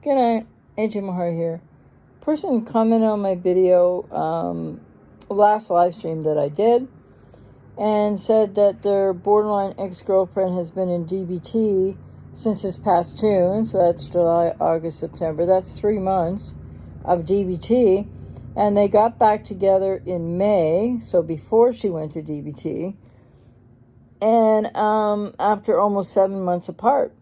G'day, AJ Mahar here. Person commented on my video last live stream that I did and said that their borderline ex-girlfriend has been in DBT since this past June, so that's July, August, September. That's 3 months of DBT, and they got back together in May, so before she went to DBT, and after almost 7 months apart.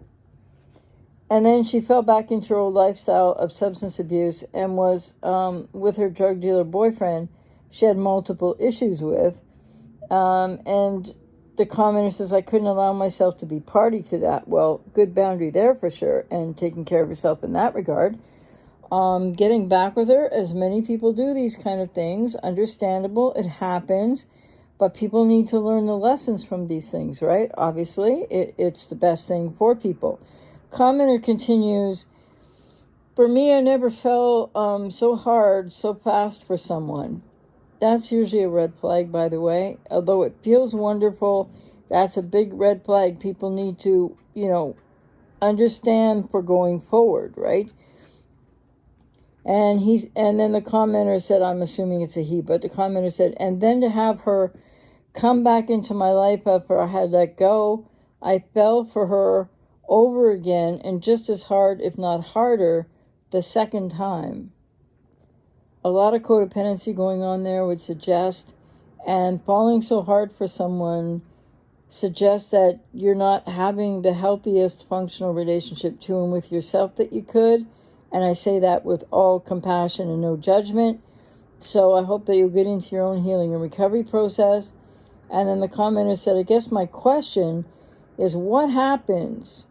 And then she fell back into her old lifestyle of substance abuse and was with her drug dealer boyfriend she had multiple issues with. And the commenter says, I couldn't allow myself to be party to that. Well, good boundary there for sure, and taking care of yourself in that regard. Getting back with her, as many people do these kind of things, understandable, it happens, but people need to learn the lessons from these things, right? Obviously, it's the best thing for people. Commenter continues, for me, I never fell so hard, so fast for someone. That's usually a red flag, by the way. Although it feels wonderful, that's a big red flag people need to, understand for going forward, right? And then the commenter said, I'm assuming it's a he, but the commenter said, and then to have her come back into my life after I had let go, I fell for her over again, and just as hard, if not harder, the second time. A lot of codependency going on there would suggest, and falling so hard for someone suggests that you're not having the healthiest functional relationship to and with yourself that you could, and I say that with all compassion and no judgment. So I hope that you'll get into your own healing and recovery process. And then the commenter said, I guess my question is, what happens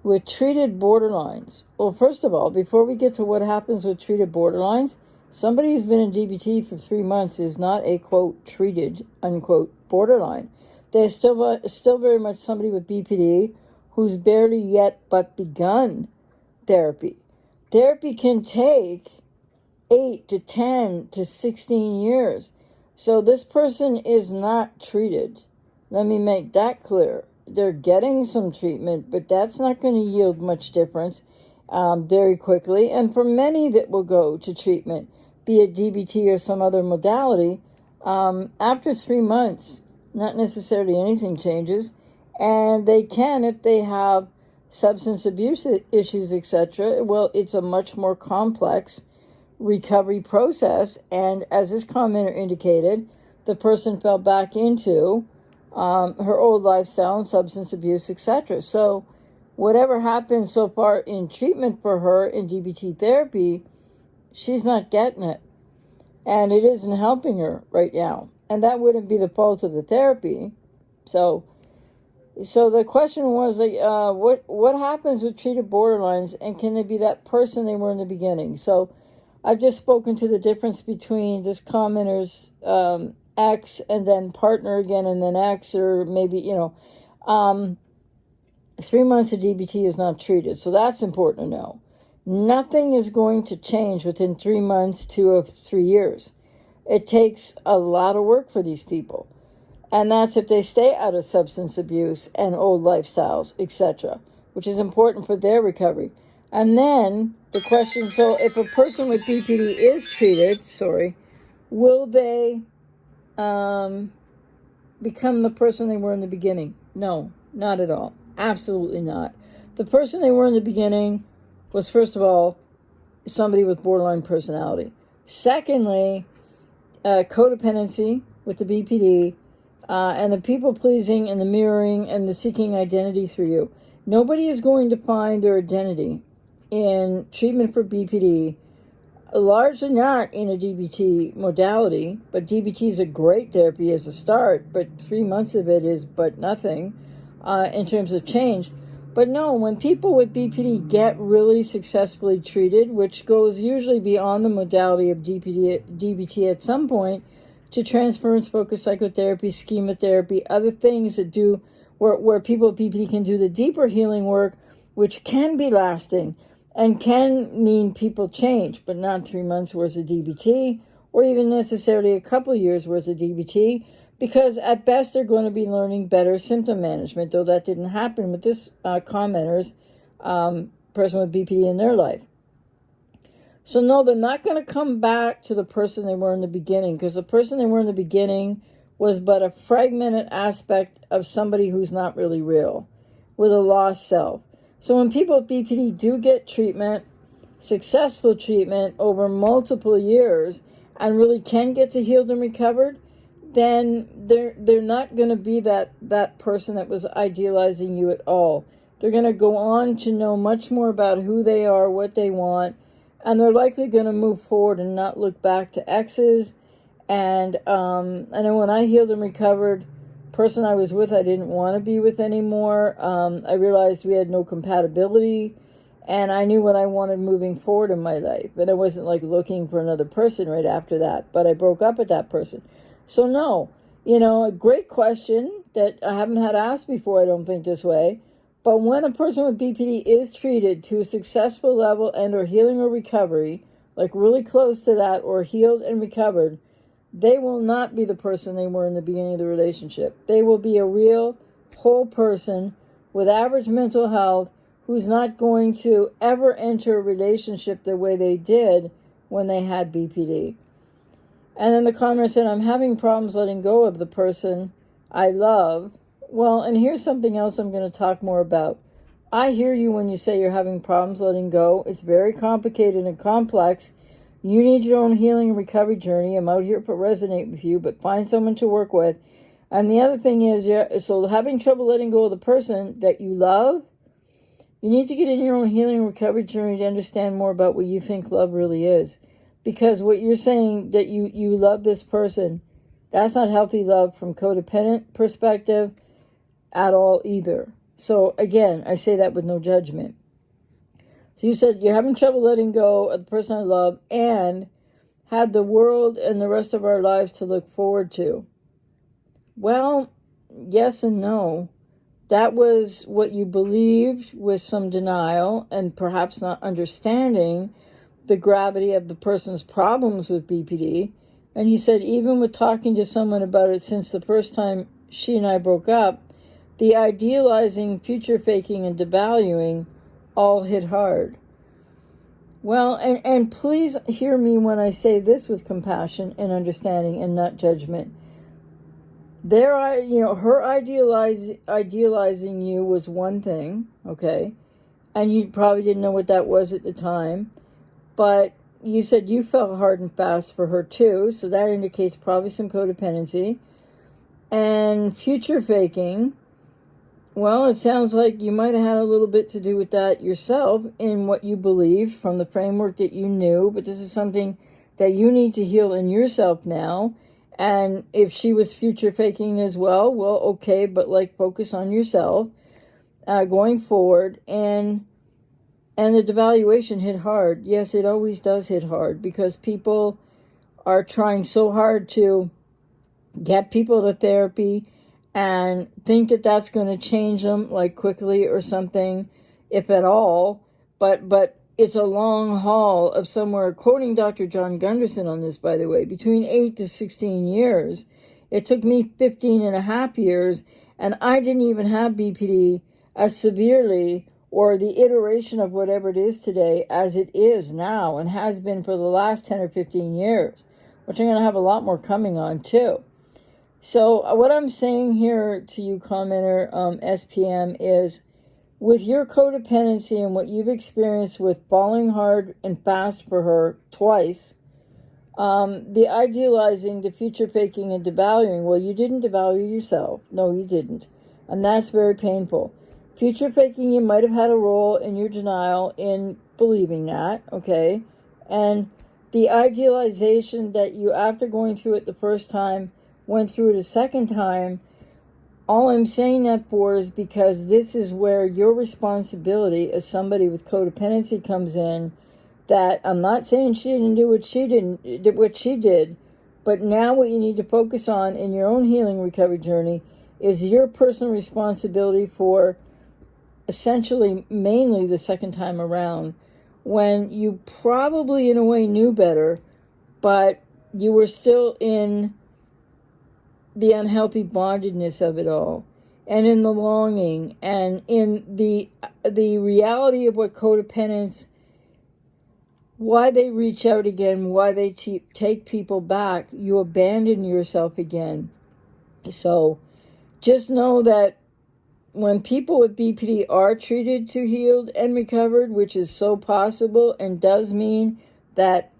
with treated borderlines? Well, first of all, before we get to what happens with treated borderlines, somebody who's been in DBT for 3 months is not a, quote, treated, unquote, borderline. They're still very much somebody with BPD who's barely yet but begun therapy. Therapy can take 8 to 10 to 16 years. So this person is not treated. Let me make that clear. They're getting some treatment, but that's not going to yield much difference very quickly. And for many that will go to treatment, be it DBT or some other modality, after 3 months, not necessarily anything changes. And they can, if they have substance abuse issues, etc., well, it's a much more complex recovery process. And as this commenter indicated, the person fell back into her old lifestyle and substance abuse, etc. So whatever happened so far in treatment for her in DBT therapy, she's not getting it. And it isn't helping her right now. And that wouldn't be the fault of the therapy. So the question was, what happens with treated borderlines, and can they be that person they were in the beginning? So I've just spoken to the difference between this commenter's ex and then partner again and then ex, or maybe, 3 months of DBT is not treated. So that's important to know. Nothing is going to change within 3 months to 3 years. It takes a lot of work for these people. And that's if they stay out of substance abuse and old lifestyles, etc., which is important for their recovery. And then the question, so if a person with BPD is treated, will they become the person they were in the beginning? No, not at all. Absolutely not. The person they were in the beginning was, first of all, somebody with borderline personality. Secondly, codependency with the BPD, and the people-pleasing and the mirroring and the seeking identity through you. Nobody is going to find their identity in treatment for BPD, largely not in a DBT modality, but DBT is a great therapy as a start, but 3 months of it is but nothing in terms of change. But no, when people with BPD get really successfully treated, which goes usually beyond the modality of DBT at some point, to transference-focused psychotherapy, schema therapy, other things that do where people with BPD can do the deeper healing work, which can be lasting and can mean people change, but not 3 months worth of DBT, or even necessarily a couple years worth of DBT, because at best they're going to be learning better symptom management, though that didn't happen with this commenter's person with BPD in their life. So no, they're not going to come back to the person they were in the beginning, because the person they were in the beginning was but a fragmented aspect of somebody who's not really real, with a lost self. So when people with BPD do get treatment, successful treatment over multiple years, and really can get to healed and recovered, then they're not going to be that person that was idealizing you at all. They're going to go on to know much more about who they are, what they want, and they're likely going to move forward and not look back to exes. And then when I healed and recovered, person I was with I didn't want to be with anymore. I realized we had no compatibility, and I knew what I wanted moving forward in my life. And I wasn't like looking for another person right after that, but I broke up with that person. So no, a great question that I haven't had asked before, I don't think, this way. But when a person with BPD is treated to a successful level and or healing or recovery, like really close to that, or healed and recovered, they will not be the person they were in the beginning of the relationship. They will be a real, whole person with average mental health who's not going to ever enter a relationship the way they did when they had BPD. And then the commenter said, I'm having problems letting go of the person I love. Well, and here's something else I'm going to talk more about. I hear you when you say you're having problems letting go. It's very complicated and complex. You need your own healing and recovery journey. I'm out here to resonate with you, but find someone to work with. And the other thing is, so having trouble letting go of the person that you love, you need to get in your own healing and recovery journey to understand more about what you think love really is. Because what you're saying, that you love this person, that's not healthy love from codependent perspective at all either. So again, I say that with no judgment. So you said you're having trouble letting go of the person I love and had the world and the rest of our lives to look forward to. Well, yes and no. That was what you believed, with some denial and perhaps not understanding the gravity of the person's problems with BPD. And you said even with talking to someone about it since the first time she and I broke up, the idealizing, future faking, and devaluing all hit hard. Well, and please hear me when I say this with compassion and understanding and not judgment. Her idealizing you was one thing, okay? And you probably didn't know what that was at the time. But you said you fell hard and fast for her too, so that indicates probably some codependency. And future faking, well, it sounds like you might have had a little bit to do with that yourself in what you believed from the framework that you knew, but this is something that you need to heal in yourself now. And if she was future faking as well, okay, but focus on yourself going forward. And the devaluation hit hard. Yes, it always does hit hard, because people are trying so hard to get people to therapy and think that that's going to change them quickly or something, if at all. But it's a long haul of somewhere, quoting Dr. John Gunderson on this, by the way, between 8 to 16 years. It took me 15 and a half years, and I didn't even have BPD as severely, or the iteration of whatever it is today, as it is now and has been for the last 10 or 15 years, which I'm going to have a lot more coming on too. So what I'm saying here to you, commenter, SPM, is with your codependency and what you've experienced with falling hard and fast for her twice, the idealizing, the future faking, and devaluing, well, you didn't devalue yourself. No, you didn't. And that's very painful. Future faking, you might have had a role in your denial in believing that, okay? And the idealization that you, after going through it the first time, went through it a second time, all I'm saying that for is because this is where your responsibility as somebody with codependency comes in. That I'm not saying she didn't do what she did, but now what you need to focus on in your own healing recovery journey is your personal responsibility for essentially mainly the second time around, when you probably in a way knew better, but you were still in the unhealthy bondedness of it all, and in the longing, and in the reality of what codependence why they reach out again, why they take people back. You abandon yourself again. So just know that when people with BPD are treated to healed and recovered, which is so possible and does mean that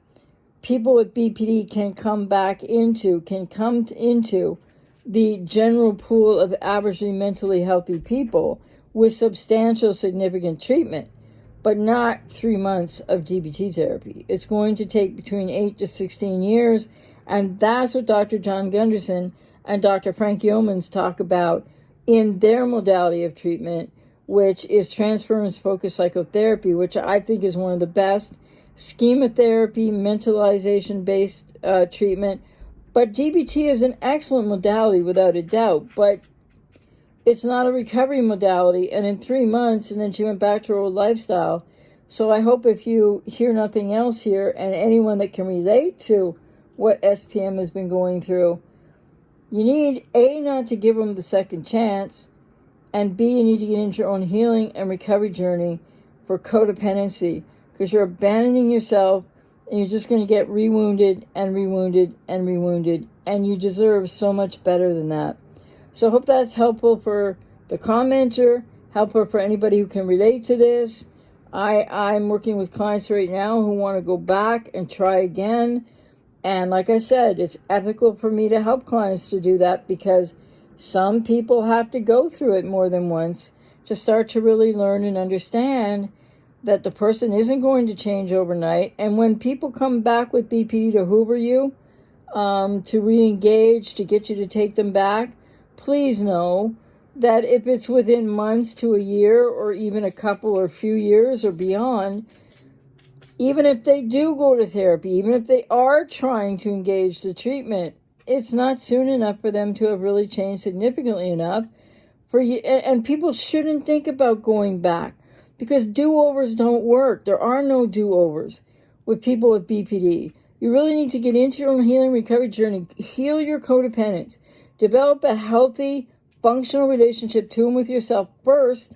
people with BPD can come into the general pool of averagely mentally healthy people with substantial significant treatment, but not 3 months of DBT therapy. It's going to take between 8 to 16 years, and that's what Dr. John Gunderson and Dr. Frank Yeomans talk about in their modality of treatment, which is transference-focused psychotherapy, which I think is one of the best. Schema therapy, mentalization-based treatment. But DBT is an excellent modality without a doubt, but it's not a recovery modality. And in 3 months, and then she went back to her old lifestyle. So I hope if you hear nothing else here, and anyone that can relate to what SPM has been going through, you need, A, not to give them the second chance, and B, you need to get into your own healing and recovery journey for codependency, because you're abandoning yourself, and you're just going to get rewounded and rewounded and rewounded, and you deserve so much better than that. So I hope that's helpful for the commenter, helpful for anybody who can relate to this. I'm working with clients right now who want to go back and try again. And like I said, it's ethical for me to help clients to do that, because some people have to go through it more than once to start to really learn and understand that the person isn't going to change overnight. And when people come back with BPD to hoover you, to re-engage, to get you to take them back, please know that if it's within months to a year, or even a couple or few years or beyond, even if they do go to therapy, even if they are trying to engage the treatment, it's not soon enough for them to have really changed significantly enough for you. And people shouldn't think about going back, because do-overs don't work. There are no do-overs with people with BPD. You really need to get into your own healing recovery journey, heal your codependence, develop a healthy, functional relationship to and with yourself first,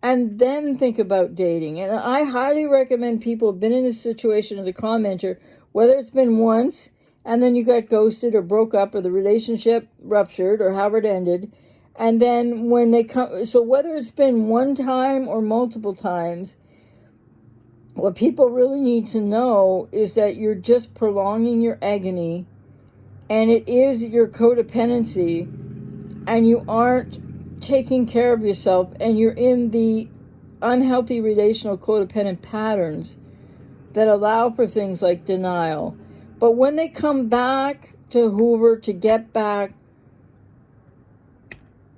and then think about dating. And I highly recommend people who've been in this situation as a commenter, whether it's been once and then you got ghosted or broke up, or the relationship ruptured, or however it ended, and then when they come, so whether it's been one time or multiple times, what people really need to know is that you're just prolonging your agony, and it is your codependency, and you aren't taking care of yourself, and you're in the unhealthy relational codependent patterns that allow for things like denial. But when they come back to hoover, to get back,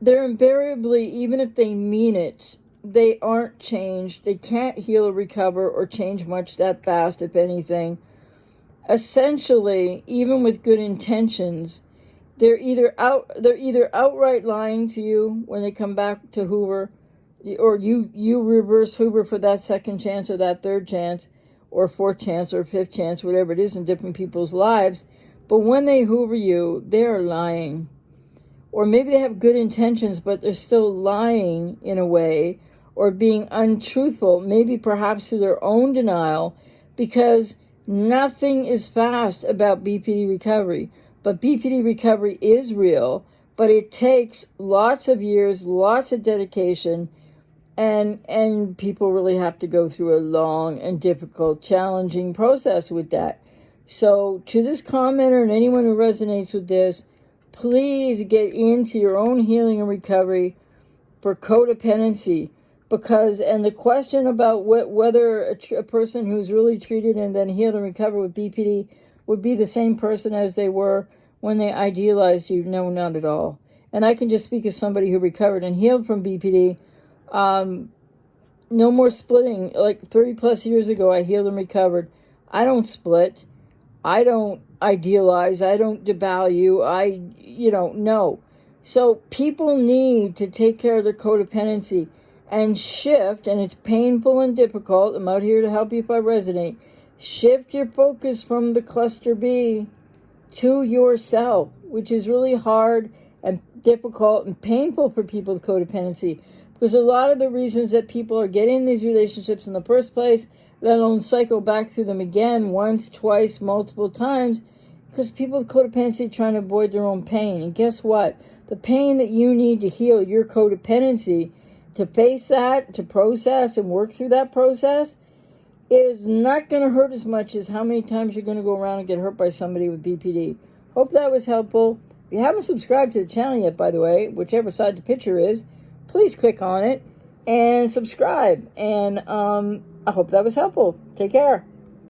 they're invariably, even if they mean it, they aren't changed. They can't heal or recover or change much that fast, if anything. Essentially, even with good intentions, they're either outright lying to you when they come back to hoover, or you reverse hoover for that second chance or that third chance or fourth chance or fifth chance, whatever it is in different people's lives. But when they hoover you, they are lying. Or maybe they have good intentions, but they're still lying in a way, or being untruthful, maybe perhaps through their own denial, because nothing is fast about BPD recovery. But BPD recovery is real, but it takes lots of years, lots of dedication, and people really have to go through a long and difficult, challenging process with that. So to this commenter and anyone who resonates with this, please get into your own healing and recovery for codependency. Because, and the question about whether a person who's really treated and then healed and recovered with BPD would be the same person as they were when they idealized you, no, not at all. And I can just speak as somebody who recovered and healed from BPD. No more splitting. Like 30 plus years ago, I healed and recovered. I don't split. I don't idealize. I don't devalue. No. So people need to take care of their codependency and shift, and it's painful and difficult. I'm out here to help you if I resonate. Shift your focus from the cluster B to yourself, which is really hard and difficult and painful for people with codependency, Because a lot of the reasons that people are getting in these relationships in the first place, let alone cycle back through them again once, twice, multiple times, because people with codependency are trying to avoid their own pain. And guess what? The pain that you need to heal your codependency, to face that, to process and work through that process, is not going to hurt as much as how many times you're going to go around and get hurt by somebody with BPD. Hope that was helpful. If you haven't subscribed to the channel yet, by the way, whichever side the picture is, please click on it and subscribe. And I hope that was helpful. Take care.